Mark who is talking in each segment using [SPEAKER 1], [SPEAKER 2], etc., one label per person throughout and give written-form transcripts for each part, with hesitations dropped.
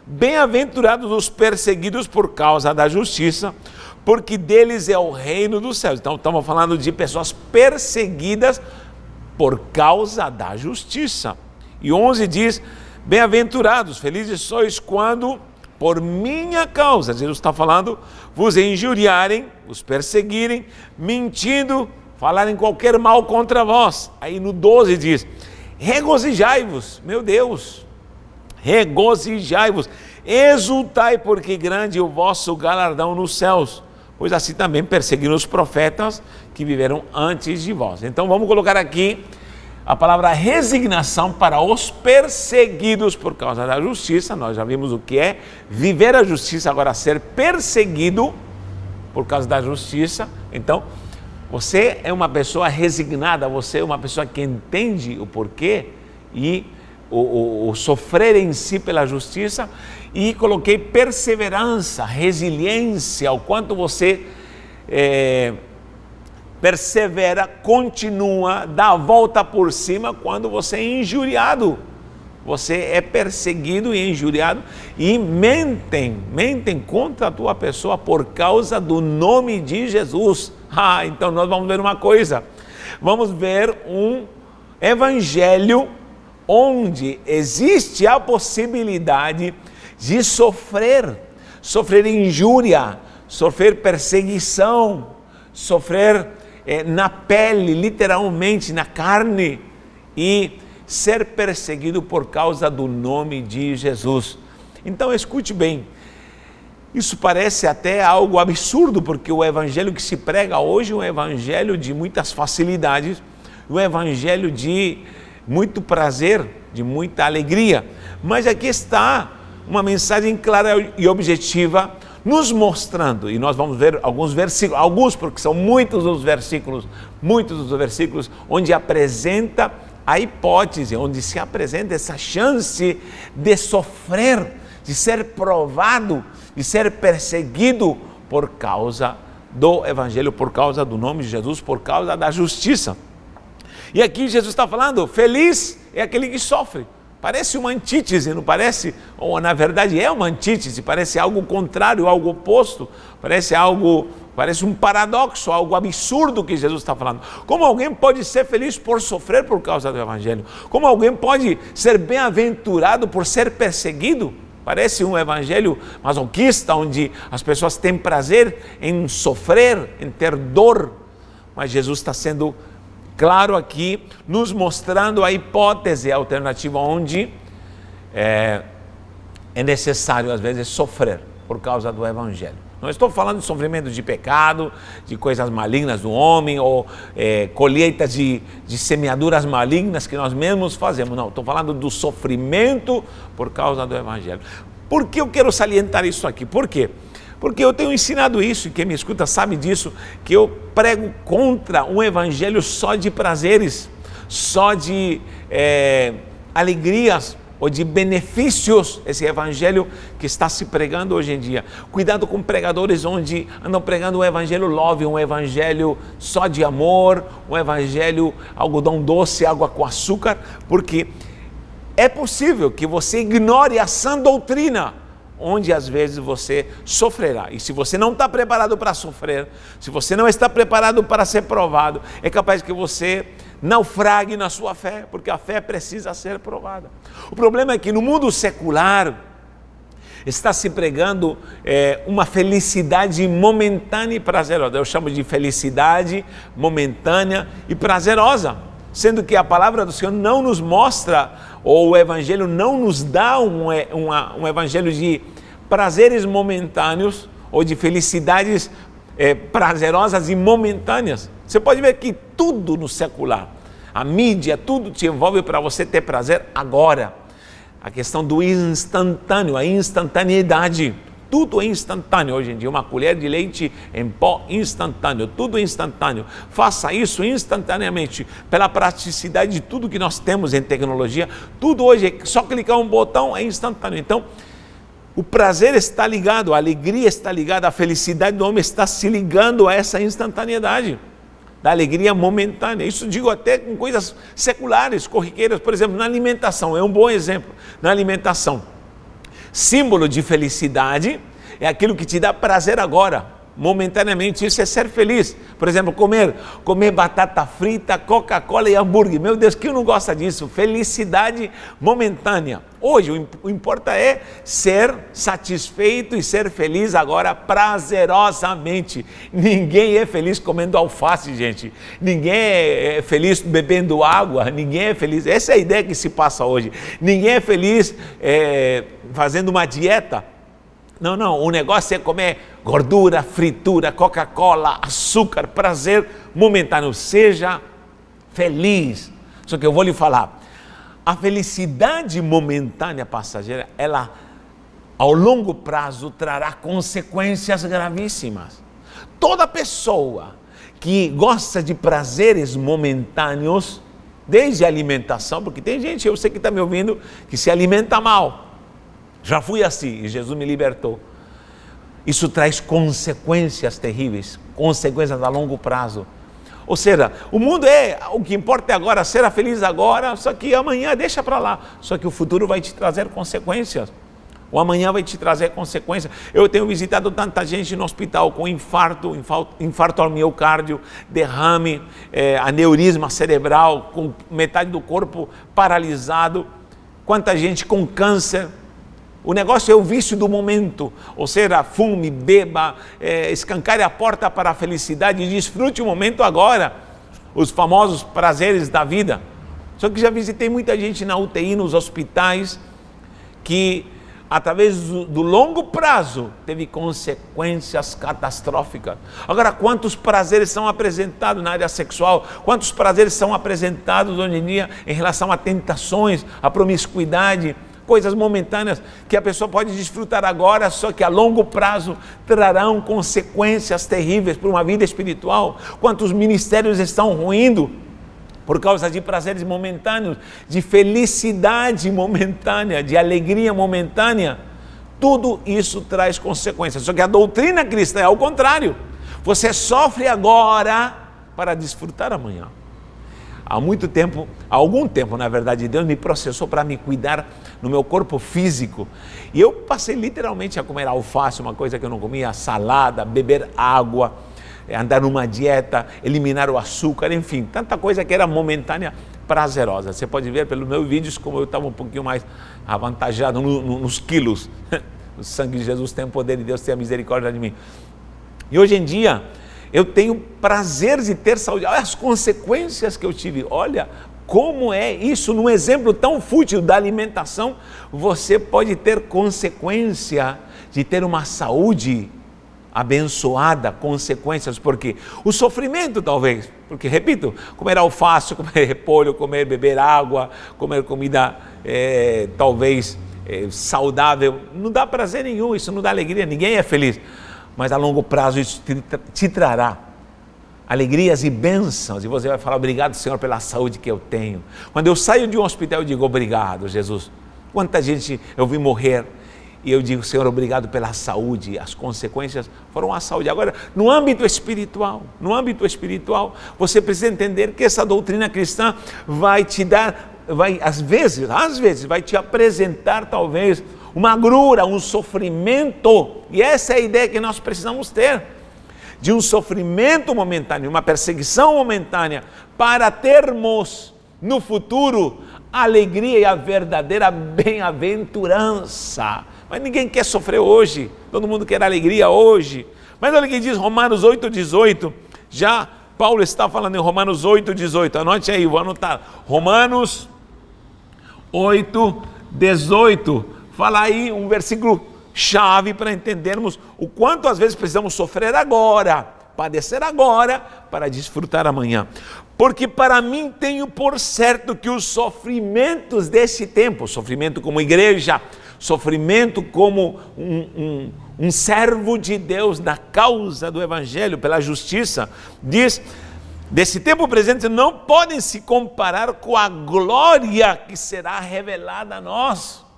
[SPEAKER 1] bem-aventurados os perseguidos por causa da justiça, porque deles é o reino dos céus. Então estamos falando de pessoas perseguidas por causa da justiça. E 11 diz, bem-aventurados, felizes sois quando por minha causa, Jesus está falando, vos injuriarem, vos perseguirem, mentindo, falarem qualquer mal contra vós. Aí no 12 diz, regozijai-vos, meu Deus, regozijai-vos, exultai, porque grande é o vosso galardão nos céus, pois assim também perseguiram os profetas que viveram antes de vós. Então vamos colocar aqui a palavra resignação para os perseguidos por causa da justiça. Nós já vimos o que é viver a justiça, agora ser perseguido por causa da justiça. Então, você é uma pessoa resignada, você é uma pessoa que entende o porquê e o sofrer em si pela justiça, e coloquei perseverança, resiliência, o quanto você persevera, continua, dá a volta por cima quando você é injuriado. Você é perseguido e injuriado e mentem contra a tua pessoa por causa do nome de Jesus. Então nós vamos ver uma coisa, vamos ver um evangelho onde existe a possibilidade de sofrer injúria, sofrer perseguição, sofrer na pele, literalmente na carne, e ser perseguido por causa do nome de Jesus. Então escute bem, isso parece até algo absurdo, porque o evangelho que se prega hoje é um evangelho de muitas facilidades, um evangelho de muito prazer, de muita alegria, mas aqui está uma mensagem clara e objetiva, nos mostrando, e nós vamos ver alguns versículos, porque são muitos os versículos, onde apresenta a hipótese, onde se apresenta essa chance de sofrer, de ser provado, de ser perseguido por causa do evangelho, por causa do nome de Jesus, por causa da justiça. E aqui Jesus está falando, feliz é aquele que sofre. Parece uma antítese, não parece? Ou na verdade é uma antítese, parece algo contrário, algo oposto, parece um paradoxo, algo absurdo que Jesus está falando. Como alguém pode ser feliz por sofrer por causa do evangelho? Como alguém pode ser bem-aventurado por ser perseguido? Parece um evangelho masoquista, onde as pessoas têm prazer em sofrer, em ter dor, mas Jesus está sendo claro aqui, nos mostrando a hipótese alternativa onde é necessário às vezes sofrer por causa do evangelho. Não estou falando de sofrimento de pecado, de coisas malignas do homem, ou colheitas de semeaduras malignas que nós mesmos fazemos. Não, estou falando do sofrimento por causa do evangelho. Por que eu quero salientar isso aqui? Por quê? Porque eu tenho ensinado isso, e quem me escuta sabe disso, que eu prego contra um evangelho só de prazeres, só de alegrias ou de benefícios, esse evangelho que está se pregando hoje em dia. Cuidado com pregadores onde andam pregando um evangelho love, um evangelho só de amor, um evangelho algodão doce, água com açúcar, porque é possível que você ignore a sã doutrina, onde às vezes você sofrerá. E se você não está preparado para sofrer, se você não está preparado para ser provado, é capaz que você naufrague na sua fé, porque a fé precisa ser provada. O problema é que no mundo secular está se pregando uma felicidade momentânea e prazerosa. Eu chamo de felicidade momentânea e prazerosa, sendo que a palavra do Senhor não nos mostra, ou o evangelho não nos dá um evangelho de prazeres momentâneos, ou de felicidades prazerosas e momentâneas. Você pode ver que tudo no secular, a mídia, tudo te envolve para você ter prazer agora. A questão do instantâneo, a instantaneidade. Tudo é instantâneo hoje em dia, uma colher de leite em pó instantâneo, tudo é instantâneo. Faça isso instantaneamente, pela praticidade de tudo que nós temos em tecnologia, tudo hoje é só clicar um botão, é instantâneo. Então, o prazer está ligado, a alegria está ligada, a felicidade do homem está se ligando a essa instantaneidade, da alegria momentânea. Isso digo até com coisas seculares, corriqueiras, por exemplo, na alimentação, é um bom exemplo, na alimentação. símbolo de felicidade é aquilo que te dá prazer agora, momentaneamente. Isso é ser feliz. Por exemplo, comer batata frita, Coca-Cola e hambúrguer. Meu Deus, quem não gosta disso? Felicidade momentânea. Hoje o importa é ser satisfeito e ser feliz agora prazerosamente. Ninguém é feliz comendo alface, gente. Ninguém é feliz bebendo água. Ninguém é feliz. Essa é a ideia que se passa hoje. Ninguém é feliz fazendo uma dieta. Não, o negócio é comer gordura, fritura, Coca-Cola, açúcar, prazer momentâneo. Seja feliz. Só que eu vou lhe falar, a felicidade momentânea passageira, ela ao longo prazo trará consequências gravíssimas. Toda pessoa que gosta de prazeres momentâneos, desde a alimentação, porque tem gente, eu sei que está me ouvindo, que se alimenta mal. Já fui assim e Jesus me libertou. Isso traz consequências terríveis, consequências a longo prazo. Ou seja, o que importa é agora, ser feliz agora, só que amanhã deixa para lá. Só que o futuro vai te trazer consequências. O amanhã vai te trazer consequências. Eu tenho visitado tanta gente no hospital com infarto ao miocárdio, derrame, aneurisma cerebral, com metade do corpo paralisado. Quanta gente com câncer. O negócio é o vício do momento, ou seja, fume, beba, escancare a porta para a felicidade e desfrute o momento agora, os famosos prazeres da vida. Só que já visitei muita gente na UTI, nos hospitais, que através do longo prazo teve consequências catastróficas. Agora, quantos prazeres são apresentados na área sexual, quantos prazeres são apresentados hoje em dia em relação a tentações, a promiscuidade, coisas momentâneas que a pessoa pode desfrutar agora, só que a longo prazo trarão consequências terríveis para uma vida espiritual. Quantos ministérios estão ruindo por causa de prazeres momentâneos, de felicidade momentânea, de alegria momentânea. Tudo isso traz consequências, só que a doutrina cristã é ao contrário. Você sofre agora para desfrutar amanhã. Há algum tempo, na verdade, Deus me processou para me cuidar no meu corpo físico. E eu passei literalmente a comer alface, uma coisa que eu não comia, salada, beber água, andar numa dieta, eliminar o açúcar, enfim, tanta coisa que era momentânea, prazerosa. Você pode ver pelos meus vídeos como eu estava um pouquinho mais avantajado nos quilos. O sangue de Jesus tem o poder de Deus, tem a misericórdia de mim. E hoje em dia, eu tenho prazer de ter saúde. Olha as consequências que eu tive. Olha como é isso. Num exemplo tão fútil da alimentação, você pode ter consequência de ter uma saúde abençoada, consequências, porque o sofrimento talvez, porque repito, comer alface, comer repolho, beber água, comer comida talvez saudável, não dá prazer nenhum, isso não dá alegria, ninguém é feliz. Mas a longo prazo isso te trará alegrias e bênçãos, e você vai falar: obrigado, Senhor, pela saúde que eu tenho. Quando eu saio de um hospital, eu digo: obrigado, Jesus. Quanta gente eu vi morrer, e eu digo: Senhor, obrigado pela saúde. As consequências foram a saúde. Agora, no âmbito espiritual, você precisa entender que essa doutrina cristã vai te dar, às vezes, vai te apresentar talvez uma agrura, um sofrimento, e essa é a ideia que nós precisamos ter, de um sofrimento momentâneo, uma perseguição momentânea, para termos no futuro a alegria e a verdadeira bem-aventurança. Mas ninguém quer sofrer hoje, todo mundo quer alegria hoje. Mas olha o que diz Romanos 8,18, já Paulo está falando em Romanos 8,18, anote aí, vou anotar, Romanos 8,18, fala aí um versículo chave para entendermos o quanto às vezes precisamos sofrer agora, padecer agora, para desfrutar amanhã. Porque para mim tenho por certo que os sofrimentos desse tempo, sofrimento como igreja, sofrimento como um servo de Deus na causa do Evangelho, pela justiça, diz, desse tempo presente não podem se comparar com a glória que será revelada a nós.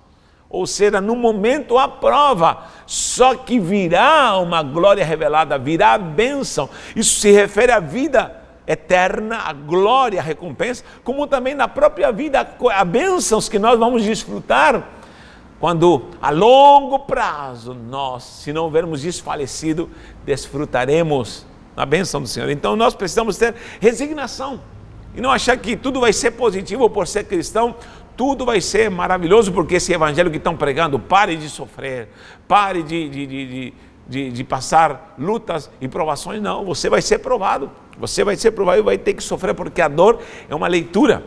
[SPEAKER 1] Ou seja, no momento a prova, só que virá uma glória revelada, virá a bênção. Isso se refere à vida eterna, a glória, a recompensa, como também na própria vida, a bênçãos que nós vamos desfrutar quando a longo prazo nós, se não houvermos desfalecido, desfrutaremos a bênção do Senhor. Então nós precisamos ter resignação e não achar que tudo vai ser positivo por ser cristão, tudo vai ser maravilhoso porque esse evangelho que estão pregando. Pare de sofrer, pare de passar lutas e provações. Não, você vai ser provado, e vai ter que sofrer, porque a dor é uma leitura.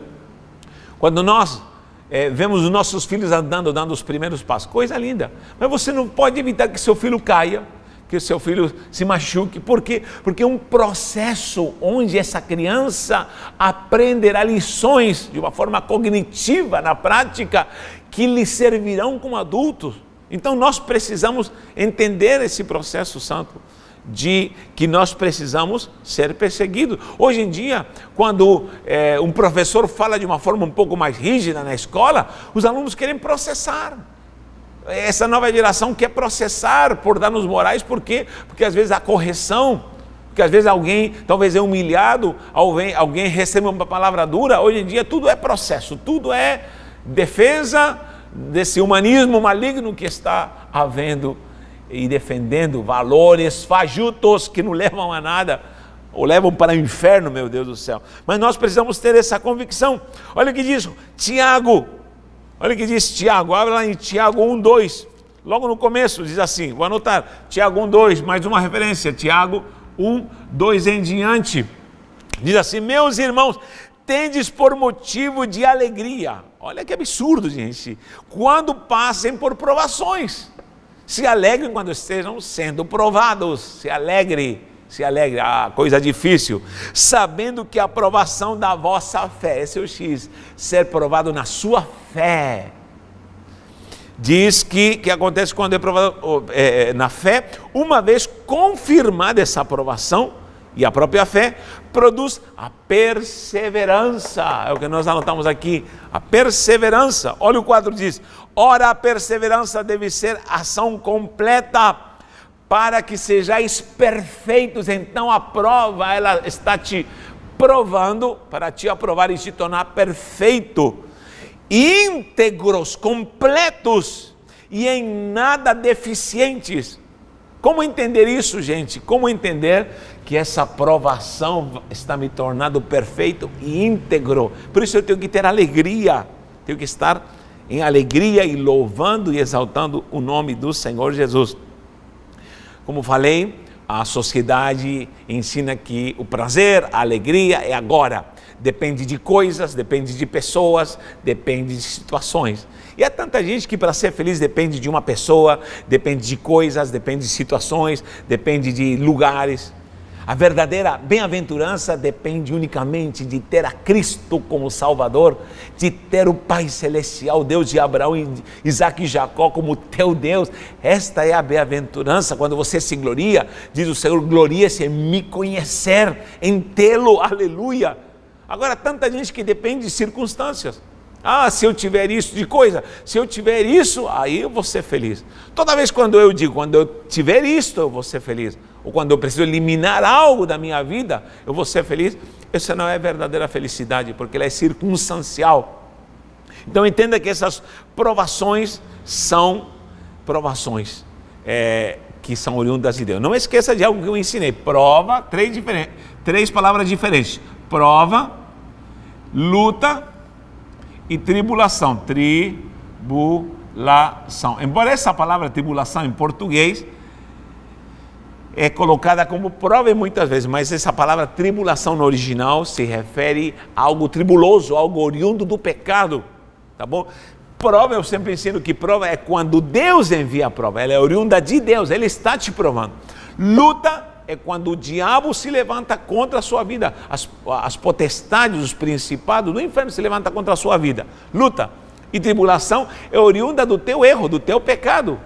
[SPEAKER 1] Quando nós vemos os nossos filhos andando, dando os primeiros passos, coisa linda, mas você não pode evitar que seu filho caia, que o seu filho se machuque. Por quê? Porque é um processo onde essa criança aprenderá lições de uma forma cognitiva, na prática, que lhe servirão como adultos. Então nós precisamos entender esse processo santo de que nós precisamos ser perseguidos. Hoje em dia, quando um professor fala de uma forma um pouco mais rígida na escola, os alunos querem processar. Essa nova geração quer processar por danos morais. Por quê? Porque às vezes a correção, porque às vezes alguém talvez é humilhado, alguém recebe uma palavra dura. Hoje em dia tudo é processo, tudo é defesa desse humanismo maligno que está havendo e defendendo valores fajutos que não levam a nada, ou levam para o inferno, meu Deus do céu. Mas nós precisamos ter essa convicção. Olha o que diz Tiago, abre lá em Tiago 1:2, logo no começo diz assim, vou anotar, Tiago 1:2, mais uma referência, Tiago 1:2 em diante, diz assim: meus irmãos, tendes por motivo de alegria, olha que absurdo, gente, quando passem por provações. Se alegrem quando estejam sendo provados. Se alegre, coisa difícil. Sabendo que a provação da vossa fé, esse é o X, ser provado na sua fé. Diz que acontece quando é provado na fé, uma vez confirmada essa aprovação, e a própria fé produz a perseverança. É o que nós anotamos aqui, a perseverança. Olha o quadro, diz: ora, a perseverança deve ser ação completa, para que sejais perfeitos. Então a prova, ela está te provando, para te aprovar e te tornar perfeito, íntegros, completos e em nada deficientes. Como entender isso, gente? Como entender que essa provação está me tornando perfeito e íntegro? Por isso eu tenho que ter alegria, tenho que estar em alegria e louvando e exaltando o nome do Senhor Jesus. Como falei, a sociedade ensina que o prazer, a alegria é agora. Depende de coisas, depende de pessoas, depende de situações. E há tanta gente que para ser feliz depende de uma pessoa, depende de coisas, depende de situações, depende de lugares. A verdadeira bem-aventurança depende unicamente de ter a Cristo como Salvador, de ter o Pai Celestial, Deus de Abraão, Isaac e Jacó como teu Deus. Esta é a bem-aventurança. Quando você se gloria, diz o Senhor, gloria-se em me conhecer, em tê-lo, aleluia. Agora, tanta gente que depende de circunstâncias. Ah, se eu tiver isso de coisa, se eu tiver isso, aí eu vou ser feliz. Toda vez quando eu digo, quando eu tiver isto, eu vou ser feliz. Ou quando eu preciso eliminar algo da minha vida, eu vou ser feliz. Essa não é verdadeira felicidade, porque ela é circunstancial. Então entenda que essas provações são provações que são oriundas de Deus. Não esqueça de algo que eu ensinei. Prova, três palavras diferentes. Prova, luta e tribulação. Tribulação. Embora essa palavra tribulação em português é colocada como prova muitas vezes, mas essa palavra tribulação no original se refere a algo tribuloso, algo oriundo do pecado, tá bom? Prova, eu sempre ensino que prova é quando Deus envia a prova, ela é oriunda de Deus, Ele está te provando. Luta é quando o diabo se levanta contra a sua vida, as potestades, os principados do inferno se levantam contra a sua vida. Luta. E tribulação é oriunda do teu erro, do teu pecado,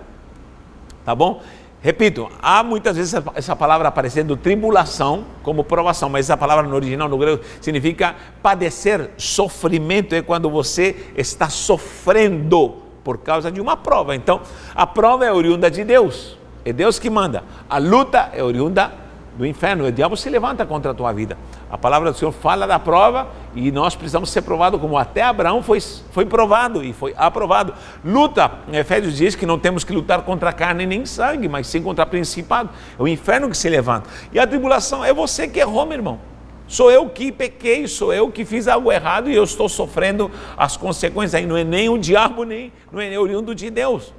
[SPEAKER 1] tá bom? Repito, há muitas vezes essa palavra aparecendo tribulação como provação, mas essa palavra no original, no grego, significa padecer, sofrimento, é quando você está sofrendo por causa de uma prova. Então, a prova é oriunda de Deus, é Deus que manda. A luta é oriunda do inferno, o diabo se levanta contra a tua vida. A palavra do Senhor fala da prova e nós precisamos ser provados como até Abraão foi provado e foi aprovado. Luta, em Efésios diz que não temos que lutar contra carne nem sangue, mas sim contra principado. É o inferno que se levanta. E a tribulação é você que errou, meu irmão. Sou eu que pequei, sou eu que fiz algo errado e eu estou sofrendo as consequências. Aí não é nem o diabo, nem não é oriundo de Deus.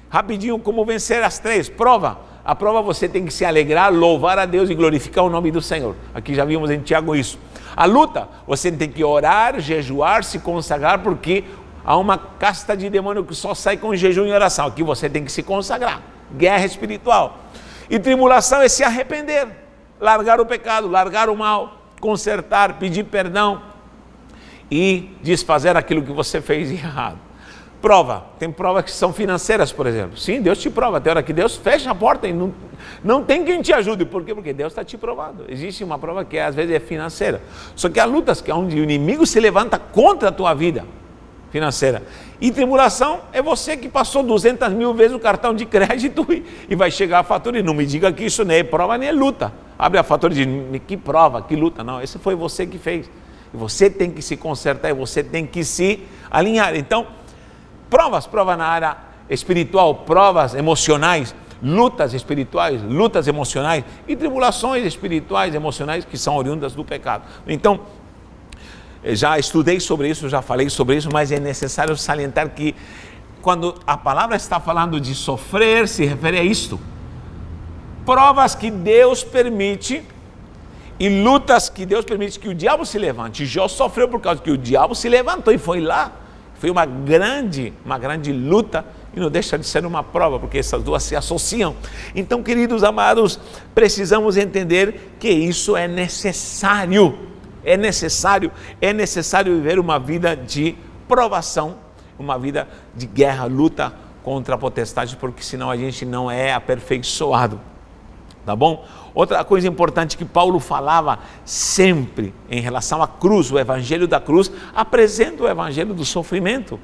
[SPEAKER 1] Rapidinho, como vencer as 3? Prova. A prova você tem que se alegrar, louvar a Deus e glorificar o nome do Senhor. Aqui já vimos em Tiago isso. A luta, você tem que orar, jejuar, se consagrar, porque há uma casta de demônio que só sai com jejum e oração. Aqui você tem que se consagrar. Guerra espiritual. E tribulação é se arrepender, largar o pecado, largar o mal, consertar, pedir perdão e desfazer aquilo que você fez errado. Prova, tem provas que são financeiras, por exemplo. Sim, Deus te prova, tem hora que Deus fecha a porta e não tem quem te ajude. Por quê? Porque Deus está te provando. Existe uma prova que às vezes é financeira. Só que há lutas que é onde o inimigo se levanta contra a tua vida financeira. E tribulação é você que passou 200 mil vezes o cartão de crédito e vai chegar a fatura. E não me diga que isso nem é prova nem é luta. Abre a fatura e diz, que prova, que luta. Não, esse foi você que fez. E você tem que se consertar e você tem que se alinhar. Então, provas na área espiritual, provas emocionais, lutas espirituais, lutas emocionais e tribulações espirituais, emocionais que são oriundas do pecado. Então, já estudei sobre isso, já falei sobre isso, mas é necessário salientar que quando a palavra está falando de sofrer, se refere a isto. Provas que Deus permite e lutas que Deus permite que o diabo se levante. Jó sofreu por causa que o diabo se levantou e foi lá. Foi uma grande luta e não deixa de ser uma prova, porque essas duas se associam. Então, queridos amados, precisamos entender que isso é necessário. É necessário viver uma vida de provação, uma vida de guerra, luta contra a potestade, porque senão a gente não é aperfeiçoado. Tá bom? Outra coisa importante que Paulo falava sempre em relação à cruz, o evangelho da cruz, apresenta o evangelho do sofrimento.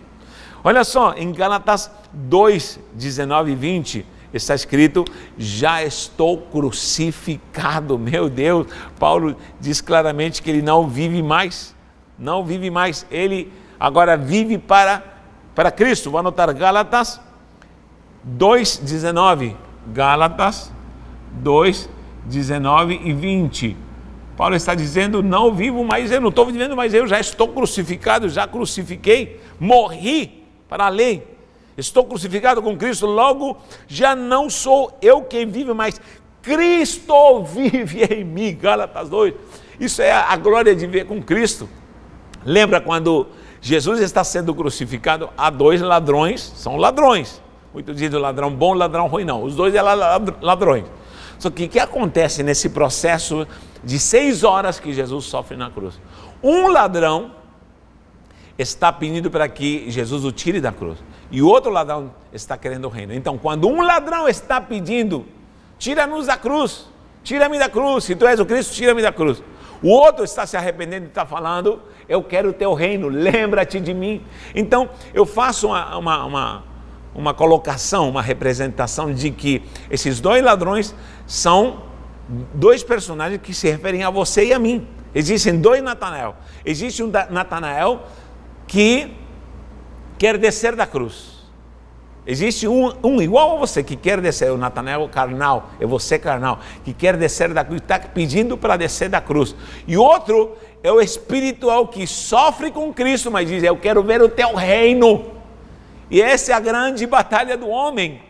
[SPEAKER 1] Olha só, em Gálatas 2, 19 e 20, está escrito, já estou crucificado. Meu Deus, Paulo diz claramente que ele não vive mais, ele agora vive para Cristo. Vou anotar Gálatas 2, 19, Gálatas 2, 19 e 20. Paulo está dizendo, não vivo mais eu, não estou vivendo mais eu, já estou crucificado, já crucifiquei, morri para a lei, estou crucificado com Cristo, logo já não sou eu quem vive, mas Cristo vive em mim. Gálatas 2, isso é a glória de viver com Cristo. Lembra quando Jesus está sendo crucificado, há 2 ladrões, são ladrões, muito dizem ladrão bom, ladrão ruim, não, os 2 eram ladrões. Só que o que acontece nesse processo de 6 horas que Jesus sofre na cruz? Um ladrão está pedindo para que Jesus o tire da cruz, e o outro ladrão está querendo o reino. Então, quando um ladrão está pedindo, tira-nos da cruz, tira-me da cruz, se tu és o Cristo, tira-me da cruz. O outro está se arrependendo e está falando, eu quero o teu reino, lembra-te de mim. Então, eu faço uma colocação, uma representação de que esses 2 ladrões são 2 personagens que se referem a você e a mim. Existem 2 Natanael. Existe um Natanael que quer descer da cruz. Existe um igual a você que quer descer, o Natanael carnal, é você carnal, que quer descer da cruz, está pedindo para descer da cruz. E outro é o espiritual que sofre com Cristo, mas diz, eu quero ver o teu reino. E essa é a grande batalha do homem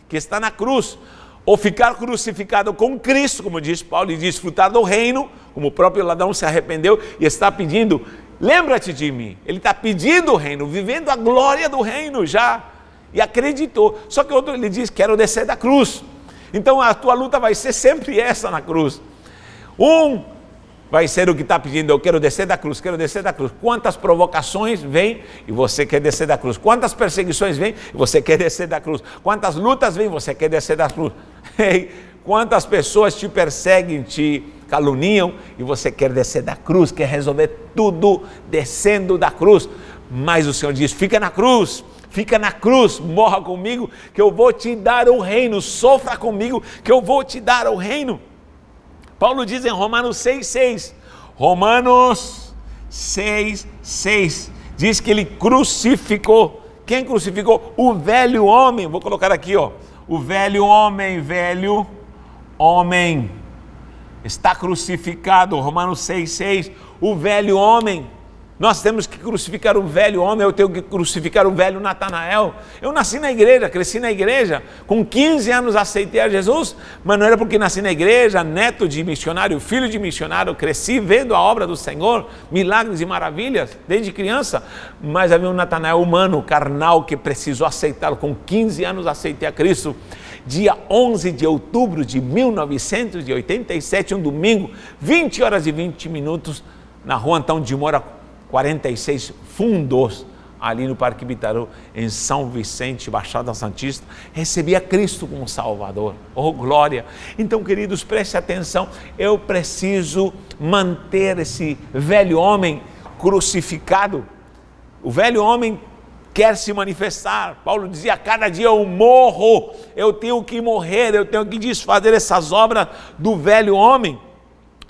[SPEAKER 1] que está na cruz. Ou ficar crucificado com Cristo, como diz Paulo, e desfrutar do reino, como o próprio ladrão se arrependeu e está pedindo, lembra-te de mim. Ele está pedindo o reino, vivendo a glória do reino já, e acreditou. Só que o outro ele diz, quero descer da cruz. Então a tua luta vai ser sempre essa na cruz. Um vai ser o que está pedindo, eu quero descer da cruz, quero descer da cruz. Quantas provocações vêm e você quer descer da cruz? Quantas perseguições vêm e você quer descer da cruz? Quantas lutas vêm e você quer descer da cruz? Quantas pessoas te perseguem, te caluniam e você quer descer da cruz, quer resolver tudo descendo da cruz. Mas o Senhor diz, fica na cruz, morra comigo que eu vou te dar o reino, sofra comigo que eu vou te dar o reino. Paulo diz em Romanos 6,6, Romanos 6:6 diz que ele crucificou. Quem crucificou? O velho homem. Vou colocar aqui, ó. O velho homem está crucificado. Romanos 6:6. O velho homem. Nós temos que crucificar o velho homem. Eu tenho que crucificar o velho Natanael. Eu nasci na igreja, cresci na igreja. Com 15 anos aceitei a Jesus, mas não era porque nasci na igreja, neto de missionário, filho de missionário. Cresci vendo a obra do Senhor, milagres e maravilhas, desde criança. Mas havia um Natanael humano, carnal, que precisou aceitá-lo. Com 15 anos aceitei a Cristo. Dia 11 de outubro de 1987, um domingo, 20 horas e 20 minutos, na rua Antão de Moura, 46 Fundos, ali no Parque Bitaru, em São Vicente, Baixada Santista, recebi a Cristo como Salvador. Oh, glória! Então, queridos, preste atenção, eu preciso manter esse velho homem crucificado. O velho homem quer se manifestar. Paulo dizia, cada dia eu morro, eu tenho que morrer, eu tenho que desfazer essas obras do velho homem.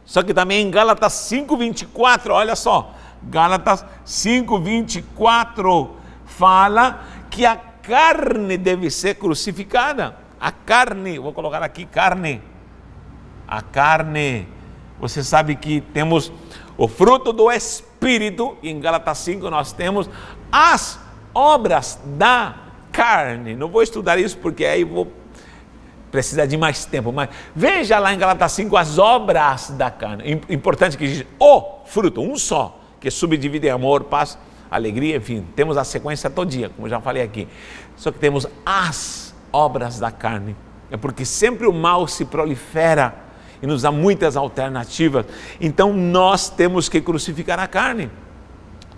[SPEAKER 1] Só que também em Gálatas 5:24, olha só, Gálatas 5:24 fala que a carne deve ser crucificada. A carne, vou colocar aqui carne. A carne, você sabe que temos o fruto do Espírito, e em Gálatas 5 nós temos as obras da carne. Não vou estudar isso porque aí vou precisar de mais tempo, mas veja lá em Gálatas 5 as obras da carne. Importante que diz o fruto, um só, que subdivide em amor, paz, alegria, enfim, temos a sequência todinha, como já falei aqui. Só que temos as obras da carne. É porque sempre o mal se prolifera e nos dá muitas alternativas. Então nós temos que crucificar a carne.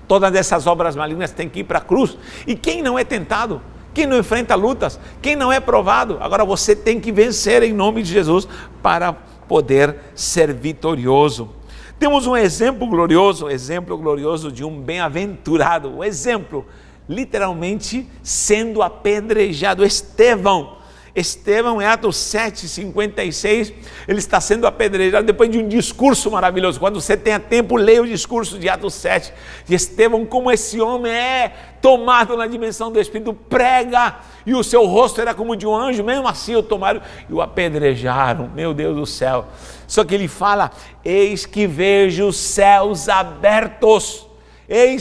[SPEAKER 1] Todas essas obras malignas têm que ir para a cruz. E quem não é tentado? Quem não enfrenta lutas? Quem não é provado? Agora você tem que vencer em nome de Jesus para poder ser vitorioso. Temos um exemplo glorioso de um bem-aventurado, um exemplo, literalmente sendo apedrejado, Estevão, em Atos 7:56, ele está sendo apedrejado depois de um discurso maravilhoso. Quando você tenha tempo, leia o discurso de Atos 7, de Estevão, como esse homem é tomado na dimensão do Espírito, prega, e o seu rosto era como de um anjo, mesmo assim o tomaram e o apedrejaram, meu Deus do céu. Só que ele fala, eis que vejo os céus abertos, e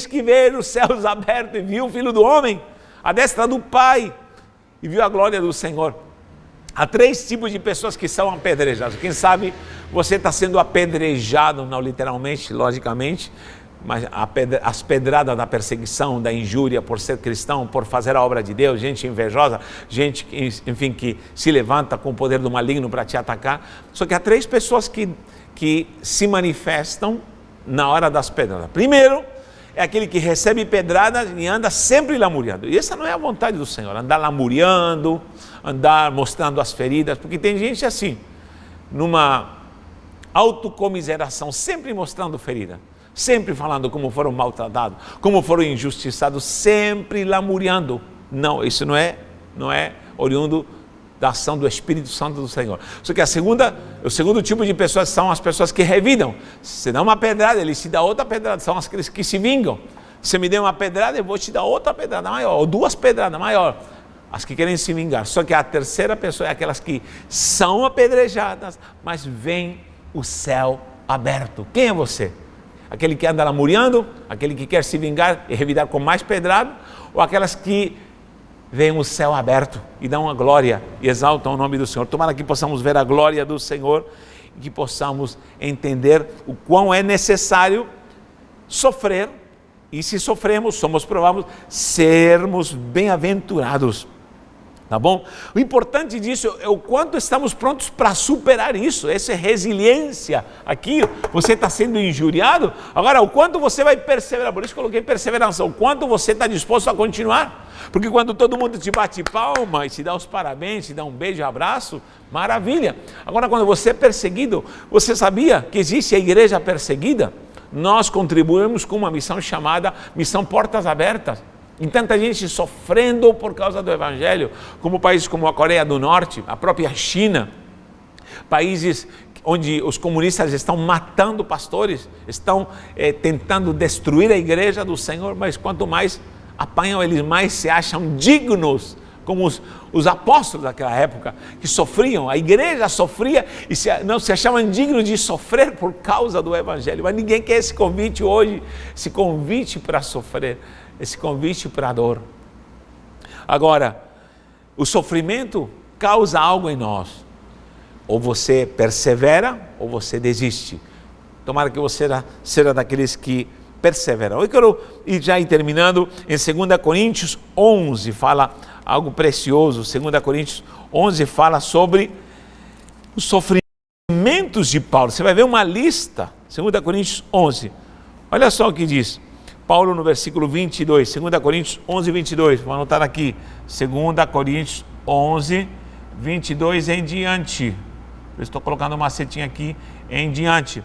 [SPEAKER 1] viu o Filho do Homem, à destra do Pai, e viu a glória do Senhor. Há 3 tipos de pessoas que são apedrejadas. Quem sabe você está sendo apedrejado, não literalmente, logicamente, mas as pedradas da perseguição, da injúria por ser cristão, por fazer a obra de Deus, gente invejosa, gente, enfim, que se levanta com o poder do maligno para te atacar. Só que há 3 pessoas que se manifestam na hora das pedradas. Primeiro, é aquele que recebe pedradas e anda sempre lamuriando. E essa não é a vontade do Senhor, andar lamuriando, andar mostrando as feridas, porque tem gente assim, numa autocomiseração, sempre mostrando ferida, sempre falando como foram maltratados, como foram injustiçados, sempre lamuriando. Não, isso não é oriundo da ação do Espírito Santo do Senhor. Só que o segundo tipo de pessoas são as pessoas que revidam. Se dá uma pedrada, ele te dá outra pedrada, são aqueles que se vingam. Se me der uma pedrada, eu vou te dar outra pedrada maior, ou 2 pedradas maior. As que querem se vingar. Só que a terceira pessoa é aquelas que são apedrejadas, mas vem o céu aberto. Quem é você? Aquele que anda lamuriando, aquele que quer se vingar e revidar com mais pedrada, ou aquelas que veem o céu aberto e dão a glória e exaltam o nome do Senhor. Tomara que possamos ver a glória do Senhor e que possamos entender o quão é necessário sofrer, e se sofremos, somos provados, sermos bem-aventurados. Tá bom? O importante disso é o quanto estamos prontos para superar isso. Essa é resiliência. Aqui você está sendo injuriado, agora o quanto você vai perseverar, por isso coloquei perseverança, o quanto você está disposto a continuar. Porque quando todo mundo te bate palma e te dá os parabéns, te dá um beijo, abraço, maravilha. Agora quando você é perseguido, você sabia que existe a igreja perseguida? Nós contribuímos com uma missão chamada Missão Portas Abertas. E tanta gente sofrendo por causa do Evangelho, como países como a Coreia do Norte, a própria China, países onde os comunistas estão matando pastores, estão tentando destruir a igreja do Senhor, mas quanto mais apanham, eles mais se acham dignos, como os apóstolos daquela época, que sofriam, a igreja sofria e não se achavam dignos de sofrer por causa do Evangelho. Mas ninguém quer esse convite hoje, esse convite para sofrer, esse convite para a dor. Agora, o sofrimento causa algo em nós. Ou você persevera, ou você desiste. Tomara que você seja daqueles que perseveram. Eu quero ir já terminando em 2 Coríntios 11, fala algo precioso. 2 Coríntios 11 fala sobre os sofrimentos de Paulo. Você vai ver uma lista, 2 Coríntios 11. Olha só o que diz Paulo no versículo 22, 2 Coríntios 11, 22. Vou anotar aqui, 2 Coríntios 11, 22 em diante. Eu estou colocando uma setinha aqui em diante.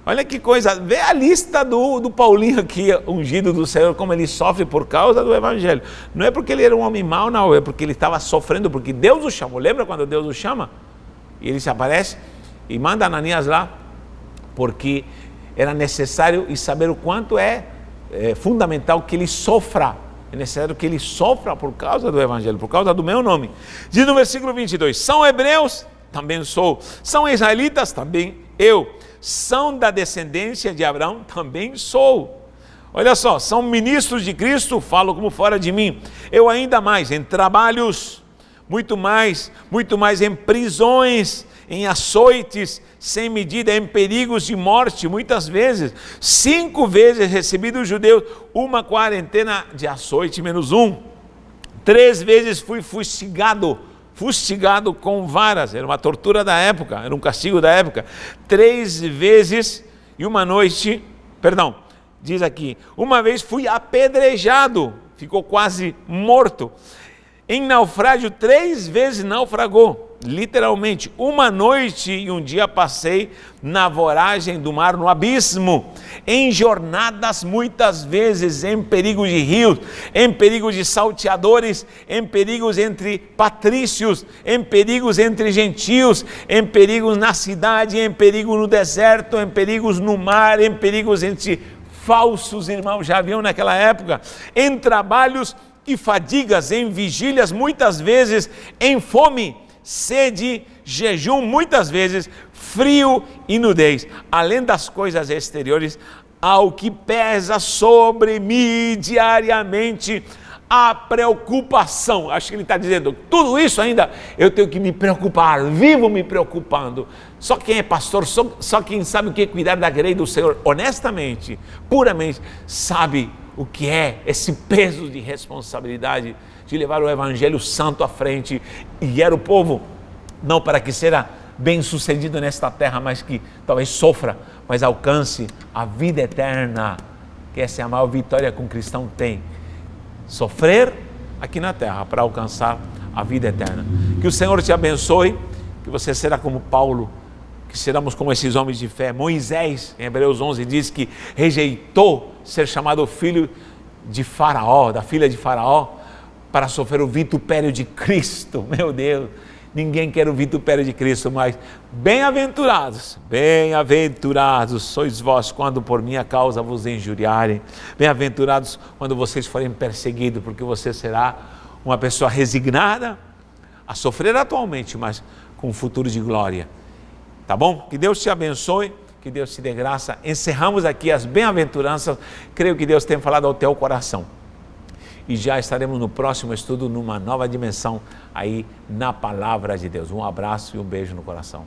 [SPEAKER 1] Olha que coisa, vê a lista do Paulinho aqui, ungido do Senhor, como ele sofre por causa do Evangelho. Não é porque ele era um homem mau, não, é porque ele estava sofrendo, porque Deus o chamou. Lembra quando Deus o chama? E ele se aparece e manda Ananias lá, porque era necessário e saber o quanto é fundamental que ele sofra. É necessário que ele sofra por causa do Evangelho, por causa do meu nome. Diz no versículo 22, são hebreus? Também sou. São israelitas? Também eu. São da descendência de Abraão? Também sou. Olha só, são ministros de Cristo? Falo como fora de mim. Eu ainda mais, em trabalhos, muito mais em prisões, em açoites, sem medida, em perigos de morte, muitas vezes. 5 vezes recebi dos judeus uma quarentena de açoite menos 1. 3 vezes fui fustigado com varas, era uma tortura da época, era um castigo da época. 3 vezes e uma noite, diz aqui, uma vez fui apedrejado, ficou quase morto. Em naufrágio, 3 vezes naufragou, literalmente. Uma noite e um dia passei na voragem do mar, no abismo, em jornadas muitas vezes, em perigo de rios, em perigo de salteadores, em perigos entre patrícios, em perigos entre gentios, em perigos na cidade, em perigo no deserto, em perigos no mar, em perigos entre falsos irmãos, já haviam naquela época, em trabalhos e fadigas, em vigílias muitas vezes, em fome, sede, jejum muitas vezes, frio e nudez, além das coisas exteriores, ao que pesa sobre mim diariamente a preocupação. Acho que ele está dizendo, tudo isso ainda eu tenho que me preocupar, vivo me preocupando. Só quem é pastor, só quem sabe o que é cuidar da grei do Senhor, honestamente, puramente, sabe o que é esse peso de responsabilidade de levar o Evangelho Santo à frente e guiar o povo, não para que seja bem sucedido nesta terra, mas que talvez sofra, mas alcance a vida eterna, que essa é a maior vitória que um cristão tem, sofrer aqui na terra para alcançar a vida eterna. Que o Senhor te abençoe, que você será como Paulo, que seremos como esses homens de fé. Moisés, em Hebreus 11, diz que rejeitou ser chamado filho de Faraó, da filha de Faraó, para sofrer o vitupério de Cristo. Meu Deus, ninguém quer o vitupério de Cristo, mas bem-aventurados sois vós quando por minha causa vos injuriarem. Bem-aventurados quando vocês forem perseguidos, porque você será uma pessoa resignada a sofrer atualmente, mas com um futuro de glória. Tá bom? Que Deus te abençoe, que Deus te dê graça. Encerramos aqui as bem-aventuranças. Creio que Deus tem falado ao teu coração. E já estaremos no próximo estudo, numa nova dimensão aí na palavra de Deus. Um abraço e um beijo no coração.